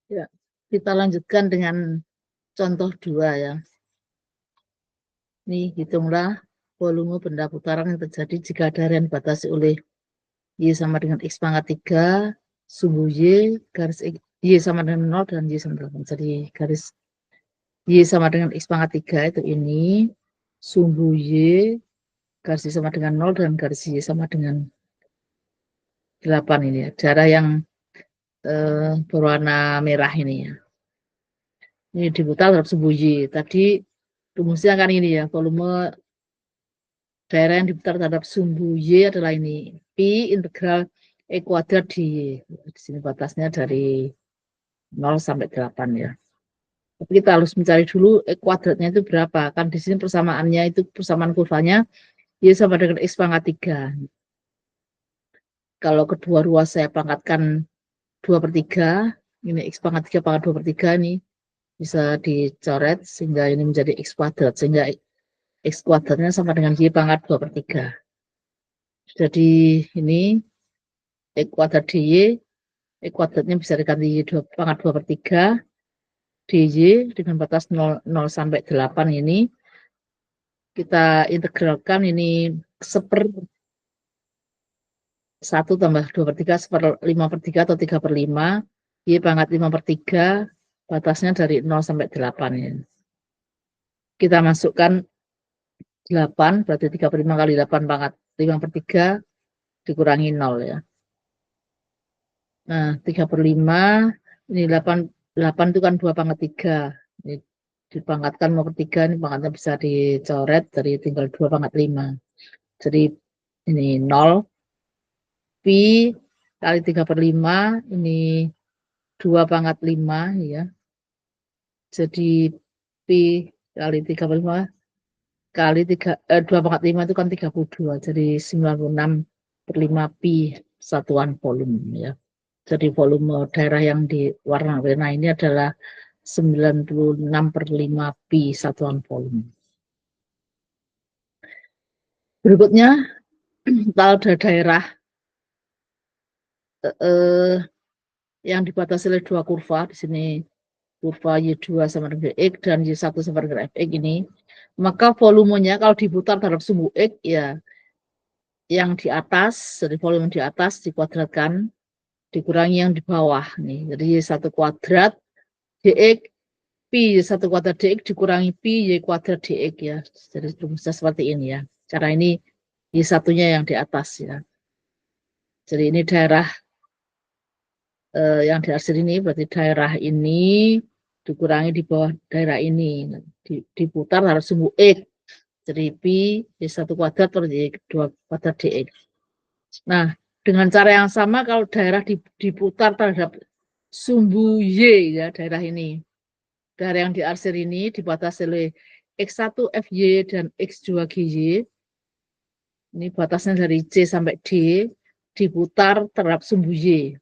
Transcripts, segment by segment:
Ya, kita lanjutkan dengan contoh 2 ya. Nih, hitunglah volume benda putaran yang terjadi jika daerah yang dibatasi oleh Y sama dengan X pangkat 3, sumbu Y, garis X, Y sama dengan 0 dan Y sama dengan 8. Jadi garis Y sama dengan X pangkat 3 itu ini, sumbu Y, garis Y sama dengan 0 dan garis Y sama dengan 8 ini ya. Daerah yang berwarna merah ini ya. Ini diputar terhadap sumbu Y. Tadi rumusnya kan ini ya, volume daerah yang diputar terhadap sumbu Y adalah ini, Pi integral E kuadrat di Y. Di sini batasnya dari 0 sampai 8 ya. Tapi kita harus mencari dulu E kuadratnya itu berapa. Kan di sini persamaannya itu persamaan kurvanya Y sama dengan X pangkat 3. Kalau kedua ruas saya pangkatkan 2/3, ini X pangkat 3 pangkat 2/3 ini bisa dicoret sehingga ini menjadi X kuadrat. Sehingga X kuadratnya sama dengan Y pangkat 2/3. Jadi ini E kuadrat dy, E kuadratnya bisa diganti Y pangkat 2/3 dy dengan batas 0 sampai 8 ini. Kita integralkan ini 1/1 tambah 2/3 1/5/3 atau 3/5. Y pangkat 5/3 batasnya dari 0 sampai 8 ya. Kita masukkan 8, berarti 3/5 kali 8 pangkat 5/3 dikurangi 0 ya. Nah, 3/5, ini 8 itu kan 2 pangkat 3. Ini dipangkatkan 5/3, ini pangkatnya bisa dicoret, dari tinggal 2 pangkat 5. Jadi ini 0. Pi kali 3/5, ini 2 pangkat 5 ya. Jadi Pi kali 3/5 kali 2 pangkat 5 itu kan 32. Jadi 96/5 Pi satuan volume ya. Jadi volume daerah yang di warna merah ini adalah 96/5 Pi satuan volume. Berikutnya, kalau ada daerah yang dibatasi oleh 2 kurva, di sini kurva Y2 sama dengan X dan Y1 sama dengan Fx ini, maka volumenya kalau diputar terhadap sumbu X ya yang di atas, jadi volume di atas dikuadratkan dikurangi yang di bawah nih. Jadi Y1 kuadrat dx Pi Y1 kuadrat dx dikurangi Pi Y kuadrat dx ya. Jadi rumusnya seperti ini ya. Cara ini Y1-nya yang di atas ya. Jadi ini daerah yang di atas ini berarti daerah ini dikurangi di bawah daerah ini. Diputar harus sumbu X. Jadi Pi Y1 kuadrat per Y2 kuadrat dx. Nah, dengan cara yang sama kalau daerah diputar terhadap sumbu Y ya, daerah ini. Daerah yang diarsir ini dibatasi oleh X1 FY dan X2 GY. Ini batasnya dari C sampai D, diputar terhadap sumbu Y.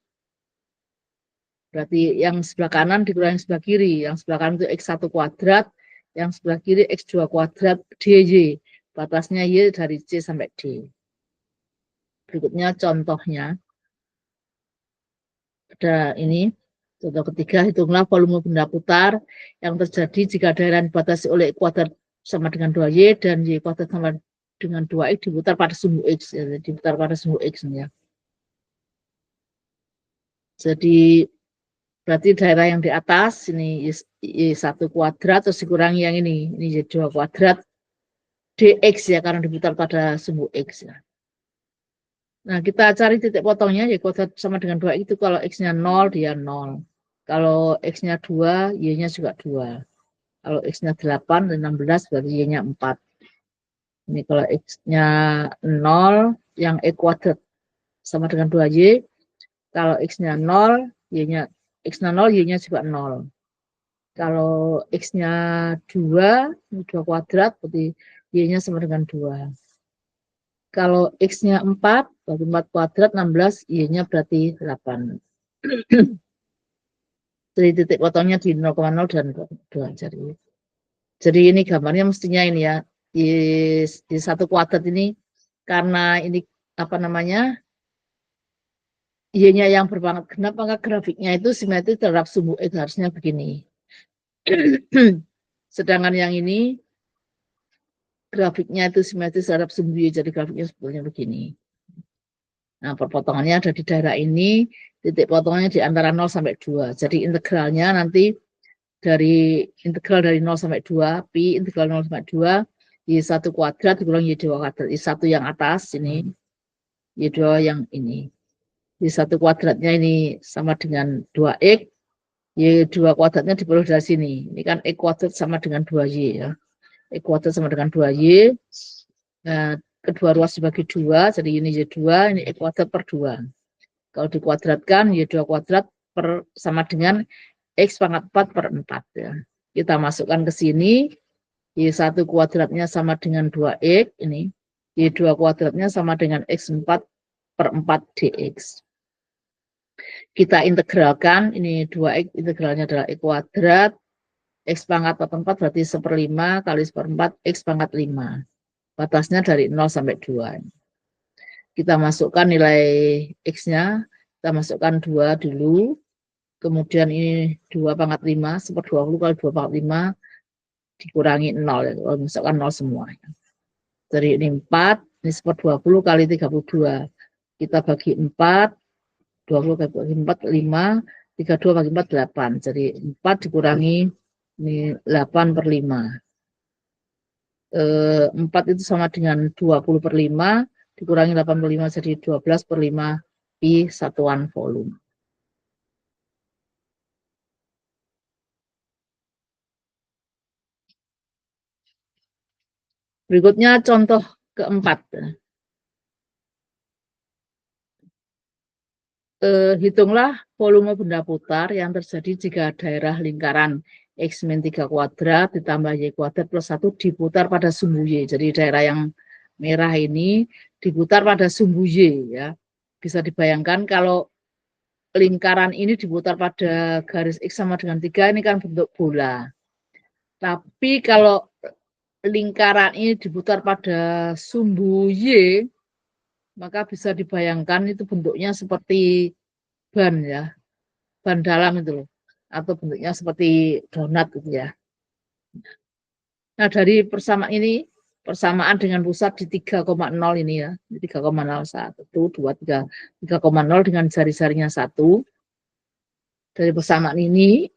Berarti yang sebelah kanan dikurangi sebelah kiri. Yang sebelah kanan itu X1 kuadrat, yang sebelah kiri X2 kuadrat DY. Batasnya Y dari C sampai D. Berikutnya contohnya. Ada ini, contoh ketiga, hitunglah volume benda putar yang terjadi jika daerah dibatasi oleh kuadrat sama dengan 2Y dan Y kuadrat sama dengan 2X diputar pada sumbu X. Ya, diputar pada sumbu X ya. Jadi berarti daerah yang di atas ini Y1 kuadrat terus dikurangi yang ini Y2 kuadrat dx ya karena diputar pada sumbu X ya. Nah, kita cari titik potongnya Y kuadrat sama dengan 2X itu kalau X-nya 0 dia 0. Kalau X-nya 2, Y-nya juga 2. Kalau X-nya 8 dan 16 berarti Y-nya 4. Ini kalau X-nya 0 yang E kuadrat sama dengan 2Y. Kalau X-nya 0, Y-nya X-nya 0, Y-nya juga 0. Kalau X-nya 2, 2 kuadrat, berarti Y-nya sama dengan 2. Kalau X-nya 4, berarti 4 kuadrat, 16, Y-nya berarti 8. Jadi titik potongnya di 0,0 dan 2. Jadi ini gambarnya mestinya ini ya, di 1 kuadrat ini, karena ini apa namanya, Y-nya yang berpangkat genap, maka grafiknya itu simetris terhadap sumbu X, harusnya begini. Sedangkan yang ini grafiknya itu simetris terhadap sumbu Y, jadi grafiknya sebetulnya begini. Nah, perpotongannya ada di daerah ini, titik potongnya di antara 0 sampai 2. Jadi integralnya nanti dari integral dari 0 sampai 2, pi integral 0 sampai 2, Y1 kuadrat dikurang Y2 kuadrat. Y1 yang atas ini, Y2 yang ini. Y1 kuadratnya ini sama dengan 2X, Y2 kuadratnya diperoleh dari sini. Ini kan X kuadrat sama dengan 2Y ya. X kuadrat sama dengan 2Y. Nah, kedua ruas dibagi 2, jadi ini Y2, ini X kuadrat per 2. Kalau dikuadratkan, Y2 kuadrat sama dengan X pangkat 4 per 4 ya. Kita masukkan ke sini, Y1 kuadratnya sama dengan 2X, ini. Y2 kuadratnya sama dengan X4 per 4 dx. Kita integralkan, ini 2X integralnya adalah X kuadrat, X pangkat 4 berarti 1/5 kali 1/4 X pangkat 5. Batasnya dari 0 sampai 2. Kita masukkan nilai X-nya, kita masukkan 2 dulu, kemudian ini 2 pangkat 5, 1/20 kali 2 pangkat 5, dikurangi 0, ya. Kalau misalkan 0 semua. Jadi ini 4, ini 1/20 kali 32. Kita bagi 4, 20 bagi 4, 5, 32 bagi 4, 8. Jadi 4 dikurangi ini 8/5. 4 itu sama dengan 20/5, dikurangi 8/5 jadi 12/5 pi satuan volume. Berikutnya contoh keempat. Hitunglah volume benda putar yang terjadi jika daerah lingkaran X-3 kuadrat ditambah Y kuadrat plus 1 diputar pada sumbu Y. Jadi daerah yang merah ini diputar pada sumbu Y ya. Bisa dibayangkan kalau lingkaran ini diputar pada garis X sama dengan 3, ini kan bentuk bola. Tapi kalau lingkaran ini diputar pada sumbu Y, maka bisa dibayangkan itu bentuknya seperti ban ya, ban dalam itu loh, atau bentuknya seperti donat gitu ya. Nah, dari persamaan ini, persamaan dengan pusat di 3,0 ini ya, 3,01, 2, 3, 3,0 dengan jari-jarinya 1. Dari persamaan ini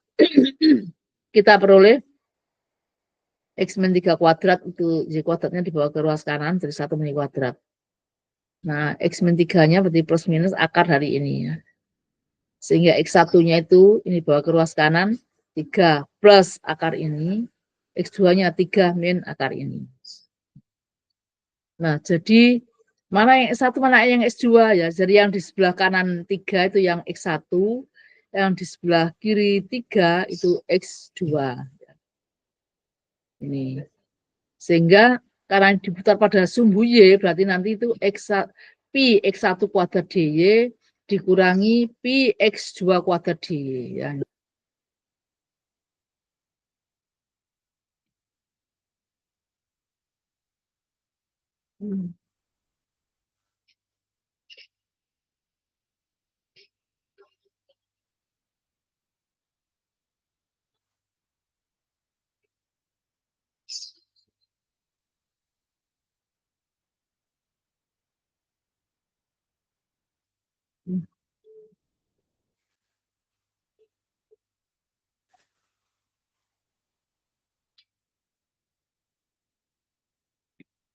kita peroleh X-3 kuadrat itu Y kuadratnya dibawa ke ruas kanan jadi 1 mini kuadrat. Nah, X-3-nya berarti plus minus akar dari ini ya. Sehingga X1-nya itu ini bawa ke ruas kanan 3 plus akar ini, X2-nya 3 min akar ini. Nah, jadi mana yang X1 mana yang X2 ya. Jadi yang di sebelah kanan 3 itu yang X1, yang di sebelah kiri 3 itu X2. Ini. Sehingga karena diputar pada sumbu Y, berarti nanti itu pi X1 kuadrat DY dikurangi pi X2 kuadrat DY. Ya.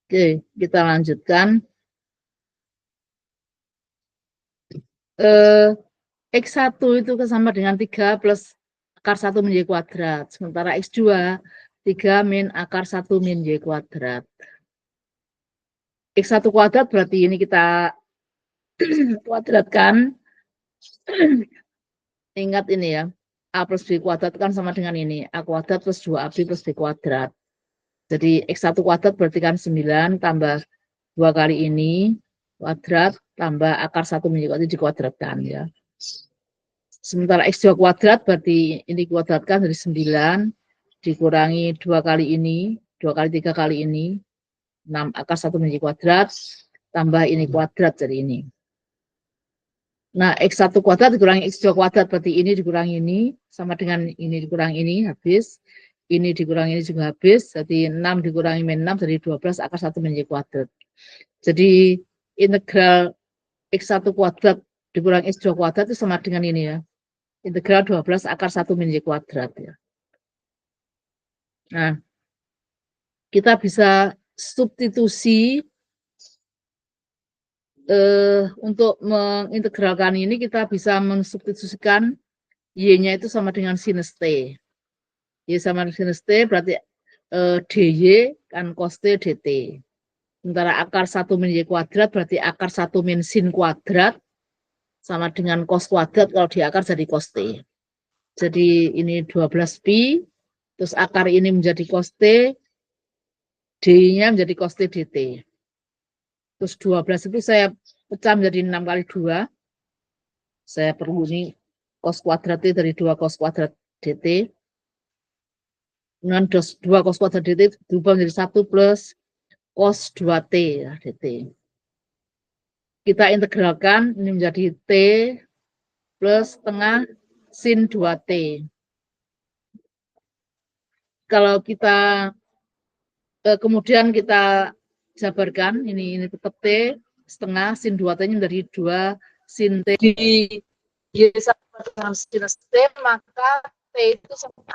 Oke, kita lanjutkan. X1 itu sama dengan 3 plus akar 1 min Y kuadrat. Sementara X2, 3 min akar 1 min Y kuadrat. X1 kuadrat berarti ini kita kuadratkan. Ingat ini ya, A plus B kuadrat kan sama dengan ini. A kuadrat plus 2AB plus B kuadrat. Jadi X1 kuadrat berarti kan 9 tambah 2 kali ini kuadrat tambah akar 1 min Y kuadrat dikuadratkan ya. Sementara X2 kuadrat berarti ini kuadratkan dari 9 dikurangi 2 kali ini, 2 kali 3 kali ini, 6 akar 1 min Y kuadrat, tambah ini kuadrat jadi ini. Nah, X1 kuadrat dikurangi X2 kuadrat, berarti ini dikurangi ini, sama dengan ini dikurangi ini, habis. Ini dikurangi ini juga habis, jadi 6 dikurangi min 6, jadi 12 akar 1 min Y kuadrat. Jadi integral X1 kuadrat dikurangi X2 kuadrat itu sama dengan ini ya. Integral 12 akar 1 min Y kuadrat ya. Nah, kita bisa substitusi untuk mengintegralkan ini, kita bisa mensubstitusikan Y-nya itu sama dengan sinus T. Y sama dengan sinus T berarti dy kan cos T dt. Sementara akar 1 min Y kuadrat berarti akar 1 min sin kuadrat sama dengan cos kuadrat, kalau di akar jadi cos T. Jadi ini 12pi, terus akar ini menjadi cos T, D-nya menjadi cos T dt. Terus 12 itu saya pecah menjadi 6 kali 2. Saya perlu ini cos kuadrat T dari 2 cos kuadrat dt. Dengan 2 cos kuadrat dt berubah menjadi 1 plus cos 2t ya, dt. Kita integralkan, ini menjadi T plus setengah sin 2t. Kalau kita kemudian kita jabarkan, ini tetap T setengah sin 2t-nya menjadi 2 sin T. Di Y sama dengan sinus T, maka T itu sama.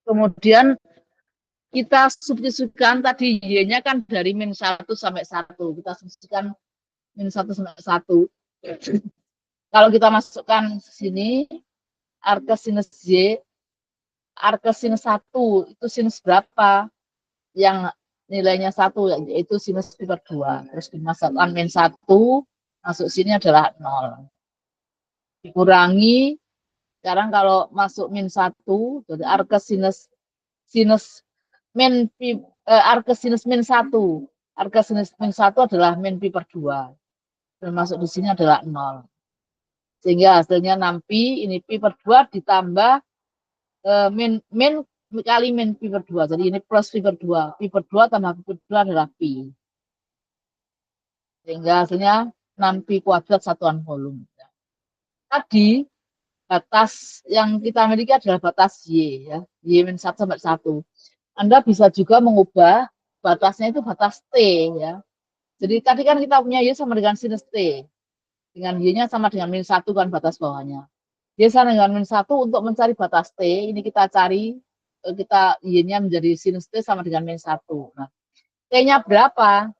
Kemudian kita substitusikan tadi Y-nya kan dari min 1 sampai 1. Kita substitusikan min 1 sampai 1. Kalau kita masukkan sini, arc sinus Y, arc sinus 1, itu sinus berapa? Yang nilainya 1, yaitu sinus pi per 2. Terus dimasukkan min 1, masuk sini adalah 0. Dikurangi, sekarang kalau masuk min 1, jadi arc sinus min pi, arc sinus min 1. Arc sinus min 1 adalah min pi per 2. Dan masuk di sini adalah 0. Sehingga hasilnya 6pi, ini pi per 2 ditambah min kali min pi per 2. Jadi ini plus pi per 2. Pi per 2 tambah pi per 2 adalah pi. Sehingga hasilnya 6pi kuadrat satuan volume. Tadi batas yang kita miliki adalah batas Y ya. Y min 1 sampai 1. Anda bisa juga mengubah batasnya itu batas T ya. Jadi tadi kan kita punya Y sama dengan sinus T. Dengan Y-nya sama dengan min 1 kan batas bawahnya. Y sama dengan min 1 untuk mencari batas T, ini kita cari, kita Y-nya menjadi sinus T sama dengan min 1. Nah, T-nya berapa?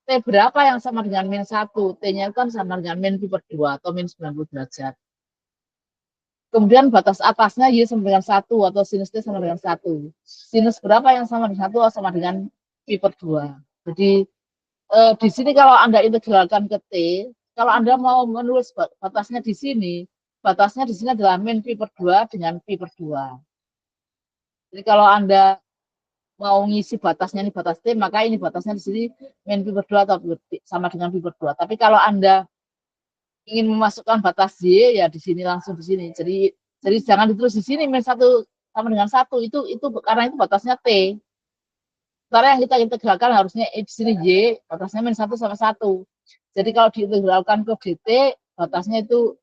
T berapa yang sama dengan min 1? T-nya kan sama dengan min pi per 2 atau min 90 derajat. Kemudian batas atasnya Y sama dengan 1 atau sinus T sama dengan 1. Sinus berapa yang sama dengan 1 sama dengan pi per 2. Jadi di sini kalau Anda integralkan ke T, kalau Anda mau menulis batasnya di sini adalah min pi per 2 dengan pi per 2. Jadi kalau Anda mau ngisi batasnya ini batas T, maka ini batasnya di sini min pi per 2 atau sama dengan pi per 2. Tapi kalau Anda ingin memasukkan batas Y, ya di sini langsung di sini. Jadi jangan ditulis di sini min 1 sama dengan 1, itu karena itu batasnya T. Sementara yang kita integralkan harusnya di sini Y, batasnya min 1 sama 1. Jadi kalau diintegralkan ke dt, batasnya itu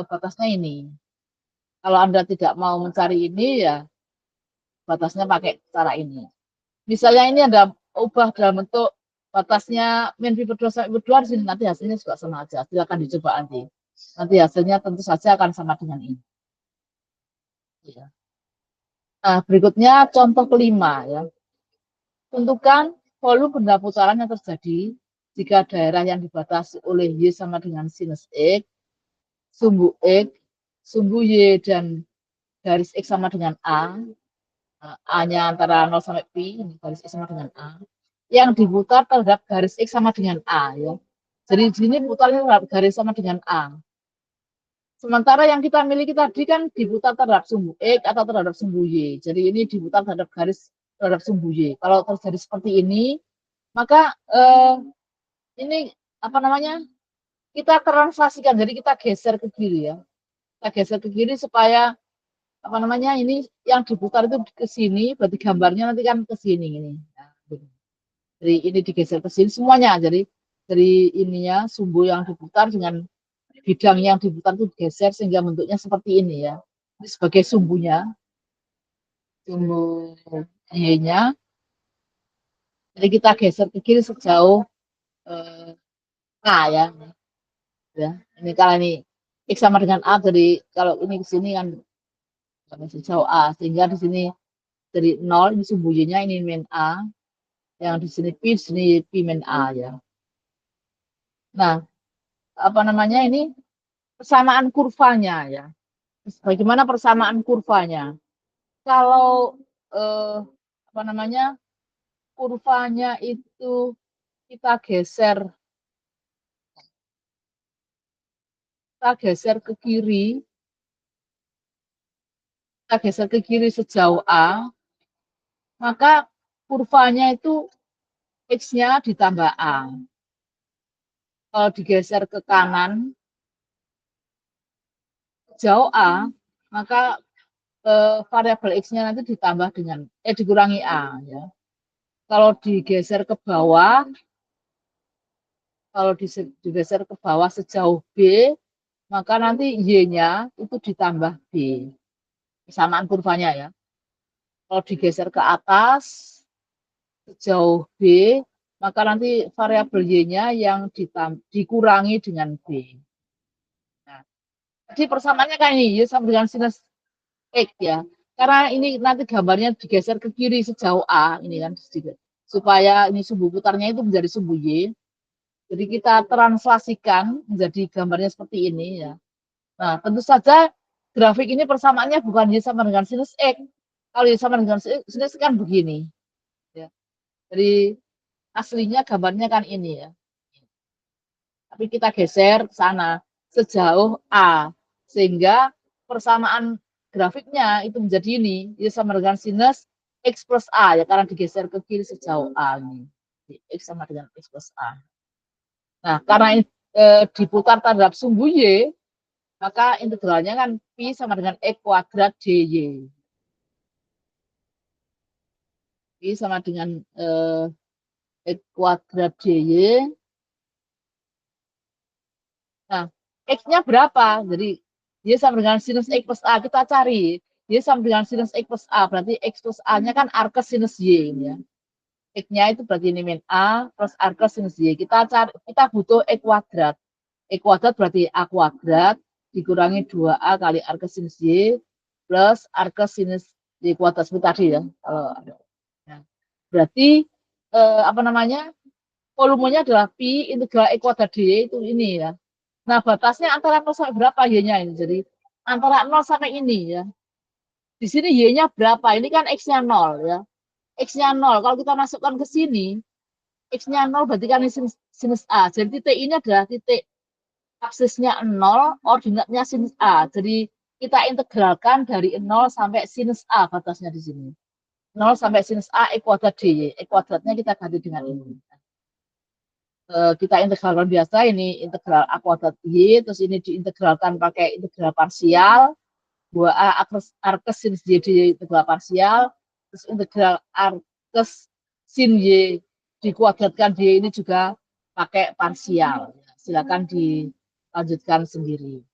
batasnya ini. Kalau Anda tidak mau mencari ini, ya batasnya pakai cara ini. Misalnya ini Anda ubah dalam bentuk batasnya min pi per 2 sampai pi per 2 di sini, nanti hasilnya juga sama aja. Silakan dicoba nanti. Nanti hasilnya tentu saja akan sama dengan ini. Ya. Nah, berikutnya contoh kelima ya. Tentukan volume benda putaran yang terjadi jika daerah yang dibatasi oleh Y sama dengan sinus X, sumbu X, sumbu Y dan garis X sama dengan A, A-nya antara 0 sampai pi, garis X sama dengan A, yang diputar terhadap garis X sama dengan A. Ya. Jadi di sini putarnya terhadap garis sama dengan A. Sementara yang kita miliki tadi kan diputar terhadap sumbu X atau terhadap sumbu Y. Jadi ini diputar terhadap garis terhadap sumbu Y. Kalau terjadi seperti ini, maka ini apa namanya? Kita translasikan. Jadi kita geser ke kiri ya. Kita geser ke kiri supaya apa namanya? Ini yang diputar itu ke sini, berarti gambarnya nanti kan ke sini ini. Nah, jadi ini digeser ke sini semuanya. Jadi dari ininya sumbu yang diputar dengan bidang yang diputar itu digeser sehingga bentuknya seperti ini ya. Ini sebagai sumbunya, sumbu Y-nya. Jadi kita geser ke kiri sejauh A ya. Ya. Ini kalau ini X sama dengan A, jadi kalau ini ke sini kan sejauh A. Sehingga di sini dari 0, ini sumbu Y-nya, ini min A. Yang di sini P min A ya. Nah, apa namanya ini persamaan kurvanya ya. Bagaimana persamaan kurvanya? Kalau apa namanya kurvanya itu kita geser ke kiri, kita geser ke kiri sejauh A, maka kurvanya itu X-nya ditambah A. Kalau digeser ke kanan sejauh A, maka variabel X-nya nanti ditambah dengan dikurangi A ya. Kalau digeser ke bawah, kalau digeser ke bawah sejauh B, maka nanti Y-nya itu ditambah B. Persamaan kurvanya ya. Kalau digeser ke atas sejauh B, maka nanti variabel Y-nya yang dikurangi dengan B. Nah, jadi persamaannya kayak ini, Y sama dengan sinus X ya. Karena ini nanti gambarnya digeser ke kiri sejauh A, ini kan sedikit. Supaya ini sumbu putarnya itu menjadi sumbu Y. Jadi kita translasikan menjadi gambarnya seperti ini ya. Nah, tentu saja grafik ini persamaannya bukan Y sama dengan sinus X. Kalau Y sama dengan sinus X kan begini. Ya. Jadi aslinya gambarnya kan ini ya. Tapi kita geser ke sana sejauh A. Sehingga persamaan grafiknya itu menjadi ini. Y sama dengan sinus X plus A ya. Karena digeser ke kiri sejauh A ini. X sama dengan X plus A. Nah, karena diputar terhadap sumbu Y, maka integralnya kan Pi sama dengan X kuadrat DY. Pi sama dengan X kuadrat DY. Nah, X-nya berapa? Jadi, Y sama dengan sinus X plus A. Kita cari. Y sama dengan sinus X plus A. Berarti X plus A-nya kan arcus sinus Y. Ini ya. X-nya itu berarti ini min A plus arcus sinus Y. Kita butuh X kuadrat. X kuadrat berarti A kuadrat dikurangi 2A kali arcus sinus Y plus arcus sinus Y kuadrat seperti tadi ya. Kalau ada. Nah, berarti apa namanya? Volumenya adalah pi integral X kuadrat D itu ini ya. Nah, batasnya antara 0 sampai berapa Y-nya ini? Jadi antara 0 sampai ini ya. Di sini Y-nya berapa? Ini kan X-nya 0 ya. X-nya 0. Kalau kita masukkan ke sini, X-nya 0 berarti kan ini sinus A. Jadi titik ini adalah titik aksisnya 0, ordinatnya sinus A. Jadi kita integralkan dari 0 sampai sinus A batasnya di sini. 0 sampai sinus A X kuadrat DY. X kuadratnya kita ganti dengan ini. Kita integralkan biasa, ini integral A kuadrat Y, terus ini diintegralkan pakai integral parsial, 2A arcus sin Y di integral parsial, terus integral arcus sin Y dikuadratkan D ini juga pakai parsial. Silakan dilanjutkan sendiri.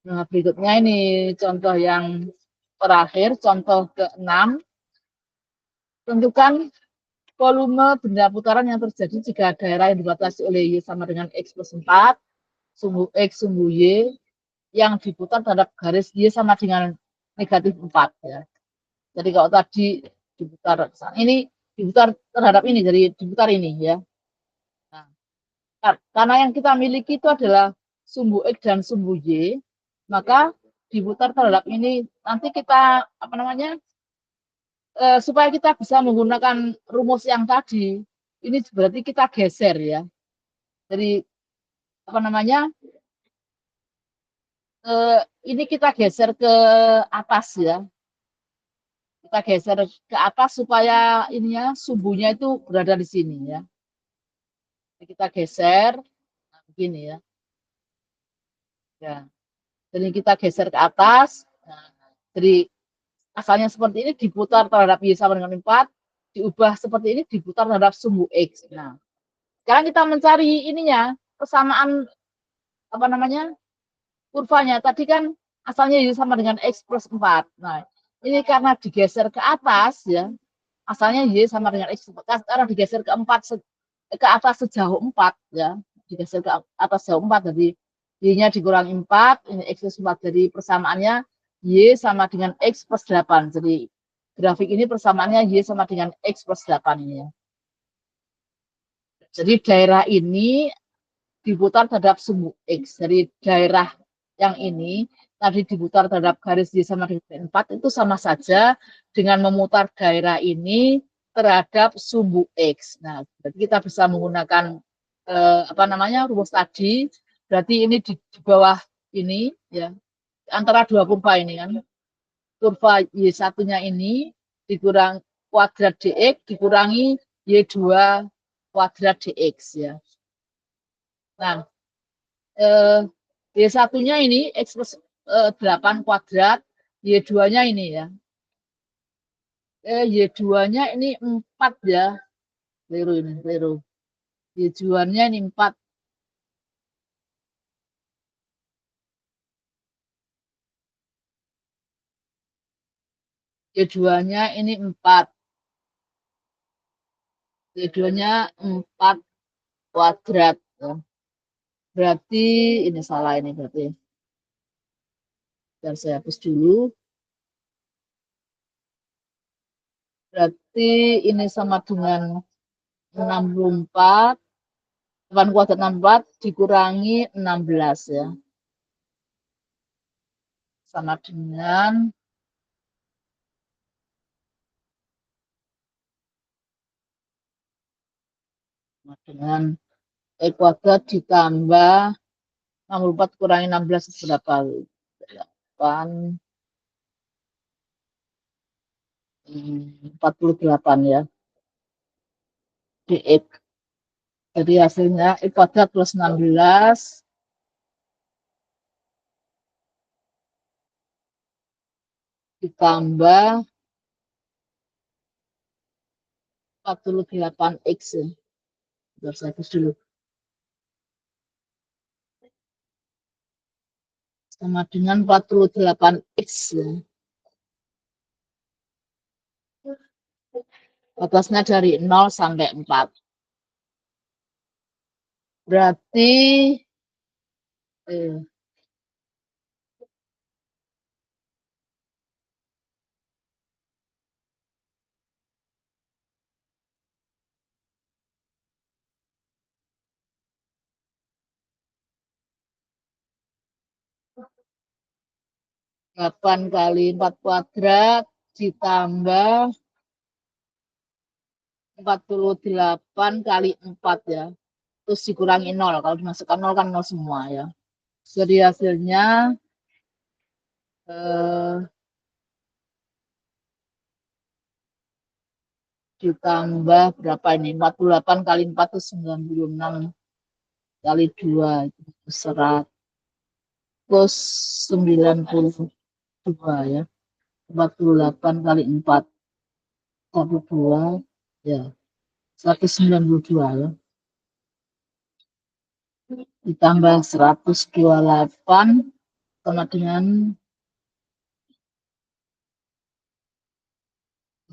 Nah, berikutnya ini contoh yang terakhir, contoh ke-6. Tentukan volume benda putaran yang terjadi jika daerah yang dibatasi oleh Y sama dengan X plus 4, sumbu X, sumbu Y, yang diputar terhadap garis Y sama dengan negatif 4. Ya. Jadi kalau tadi diputar, ini diputar terhadap ini, jadi diputar ini ya. Nah, karena yang kita miliki itu adalah sumbu X dan sumbu Y, maka diputar terhadap ini, nanti kita, apa namanya, supaya kita bisa menggunakan rumus yang tadi, ini berarti kita geser ya. Jadi apa namanya? ini kita geser ke atas ya. Kita geser ke atas supaya ininya sumbunya itu berada di sini ya. Kita geser begini ya. Ya. Jadi kita geser ke atas. Nah, jadi asalnya seperti ini diputar terhadap Y sama dengan 4, diubah seperti ini diputar terhadap sumbu X. Nah, sekarang kita mencari ininya, persamaan apa namanya? Kurvanya. Tadi kan asalnya Y sama dengan X plus 4. Nah, ini karena digeser ke atas ya. Asalnya Y sama dengan X karena digeser ke 4 ke atas sejauh 4 ya. Digeser ke atas sejauh 4 jadi Y-nya dikurangi 4, ini X plus 4. Jadi persamaannya Y sama dengan X plus 8. Jadi grafik ini persamaannya Y sama dengan X plus 8 ini ya. Jadi daerah ini diputar terhadap sumbu X. Jadi daerah yang ini tadi diputar terhadap garis Y sama dengan 4 itu sama saja dengan memutar daerah ini terhadap sumbu X. Nah, berarti kita bisa menggunakan apa namanya rumus tadi. Berarti ini di bawah ini ya antara dua kurva ini kan. Kurva Y1-nya ini dikurang kuadrat DX dikurangi Y2 kuadrat DX ya. Nah, Y1-nya ini X plus 8 kuadrat, Y2-nya ini ya. Y2-nya ini 4 ya. Keliru ini, keliru. Y2-nya ini 4. Y2-nya ini 4. Y2-nya 4 kuadrat. Ya. Berarti ini salah ini berarti. Dan saya hapus dulu. Berarti ini sama dengan 64. 8 kuadrat 64 dikurangi 16 ya. Sama dengan E kuadrat ditambah 64 kurangi 16 berapa? 8, 48 ya. DX. Jadi hasilnya E kuadrat plus 16 ditambah 48X ya. Biar saya hapus dulu. Sama dengan 48X ya. Batasnya dari 0 sampai 4. Berarti 8 kali 4 kuadrat ditambah 48 kali 4 ya. Terus dikurangi 0. Kalau dimasukkan 0 kan 0 semua ya. Jadi hasilnya ditambah berapa ini? 48 kali 4 itu 96 kali 2 itu 192 ya. 48 kali 4 12 ya. 192 ya. Ditambah 128 sama dengan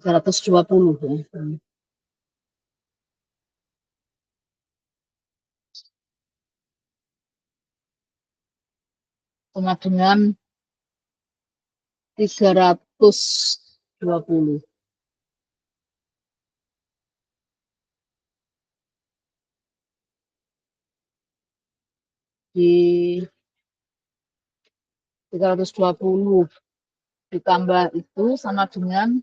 320 ya. Sama dengan 320. Di 320 ditambah itu sama dengan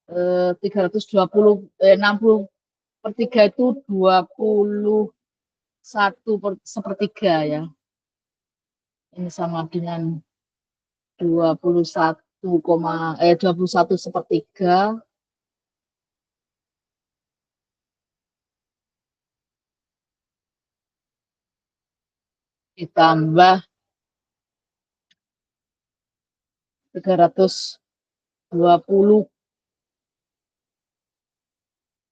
320 60 per 3 itu 21 sepertiga ya. ini sama dengan 21,21 ditambah 320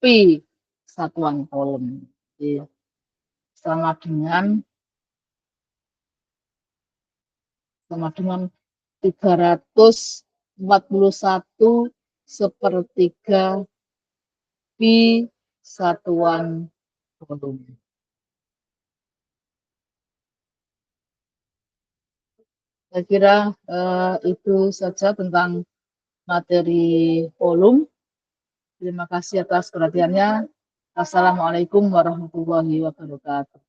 pi satuan kolom. Jadi, sama dengan 341/3 pi satuan kolom. Saya kira itu saja tentang materi volume. Terima kasih atas perhatiannya. Assalamualaikum warahmatullahi wabarakatuh.